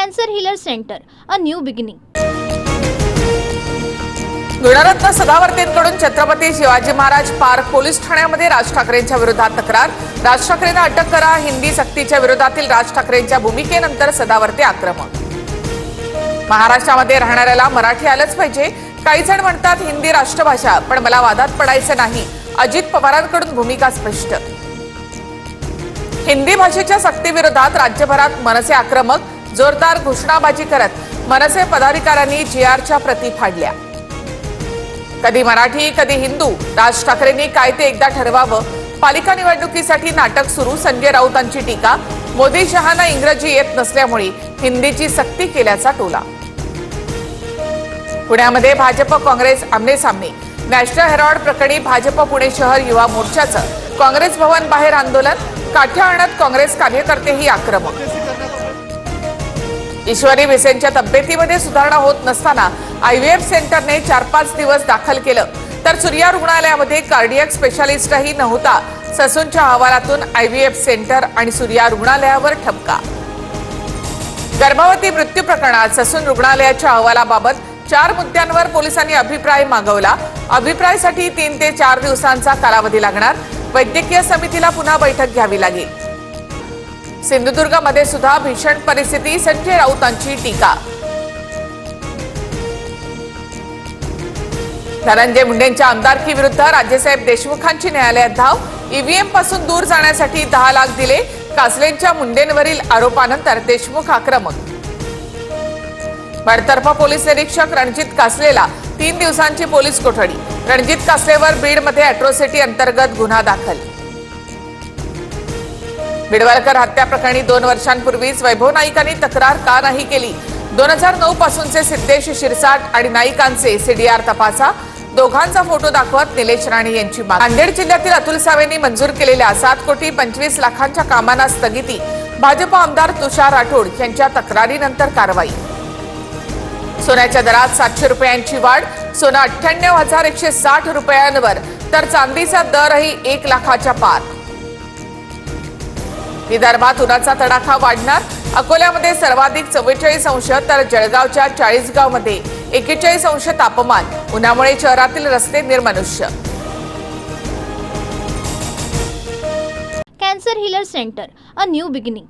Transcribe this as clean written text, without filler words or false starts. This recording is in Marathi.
Cancer healer centre, a new beginning. Gunratna सदावर्तेंकडून छत्रपती शिवाजी महाराज पार्क पोलीस ठाण्यामध्ये राज ठाकरेंच्या विरोधात तक्रार. राज ठाकरेंना अटक करा. हिंदी सक्तीच्या विरोधातील राज ठाकरेंच्या भूमिकेनंतर सदावर्ते आक्रमक. महाराष्ट्रामध्ये राहणाऱ्याला मराठी आलंच पाहिजे. काही जण म्हणतात हिंदी राष्ट्रभाषा, पण मला वादात पडायचं नाही. अजित पवारांकडून भूमिका स्पष्ट. हिंदी भाषेच्या सक्तीविरोधात राज्यभरात मनसे आक्रमक. जोरदार घोषणाबाजी करत मनसे पदाधिकाऱ्यांनी जीआरच्या प्रती फाडल्या. कधी मराठी कधी हिंदू. राज ठाकरेंनी काय ते एकदा ठरवावं. पालिका निवडणुकीसाठी नाटक सुरू. संजय राऊतांची टीका. मोदी शहांना इंग्रजी येत नसल्यामुळे हिंदीची सक्ती केल्याचा टोला. पुण्यामध्ये भाजप काँग्रेस आमनेसामने. नॅशनल हेराल्ड प्रकरणी भाजप पुणे शहर युवा मोर्चाचं काँग्रेस भवन बाहेर आंदोलन. काठ्या आणत काँग्रेस कार्यकर्तेही आक्रमक. ईश्वरी विसेंच्या तब्येतीमध्ये सुधारणा होत नसताना आयव्हीएफ सेंटरने 4-5 दिवस दाखल केलं, तर सूर्या रुग्णालयामध्ये कार्डियक स्पेशालिस्टही नव्हता. ससूनच्या अहवालातून आयव्हीएफ सेंटर आणि सूर्या रुग्णालयावर ठपका. गर्भवती मृत्यू प्रकरणात ससून रुग्णालयाच्या अहवालाबाबत 4 मुद्द्यांवर पोलिसांनी अभिप्राय मागवला. अभिप्रायासाठी 3 ते 4 दिवसांचा कालावधी लागणार. वैद्यकीय समितीला पुन्हा बैठक घ्यावी लागेल. सिंधुदुर्गमध्ये सुद्धा भीषण परिस्थिती. संजय राऊतांची टीका. धनंजय मुंडेंच्या आमदारकी विरुद्ध राज्यसाहेब देशमुखांची न्यायालयात धाव. ईव्हीएम पासून दूर जाण्यासाठी 10 लाख दिले. कासलेंच्या मुंडेंवरील आरोपानंतर देशमुख आक्रमक. बडतर्फ पोलीस निरीक्षक रणजित कासलेला 3 दिवसांची पोलीस कोठडी. रणजित कासलेवर बीडमध्ये अॅट्रॉसिटी अंतर्गत गुन्हा दाखल. बिडवलकर हत्या प्रकरणी 2 वर्षांपूर्वीच वैभव नाईकांनी तक्रार का नाही केली. 2009 पासूनचे सिद्धेश शिरसाट आणि नाईकांचे सीडीआर तपासा. दोघांचा फोटो दाखवत निलेश राणे यांची मागणी. नांदेड जिल्ह्यातील अतुल सावेंनी मंजूर केलेल्या 7,25,00,000च्या कामांना स्थगिती. भाजप आमदार तुषार राठोड यांच्या तक्रारीनंतर कारवाई. सोन्याच्या दरात 700 रुपयांची वाढ. सोनं 98,160 रुपयांवर, तर चांदीचा दरही 1 लाखाच्या पार. विदर्भात उन्हाचा तडाखा वाढणार. अकोल्यामध्ये सर्वाधिक 44 अंश, तर जळगावच्या 40गावमध्ये 41 अंश तापमान. उन्हामुळे शहरातील रस्ते निर्मनुष्य. Cancer healer centre, a new beginning.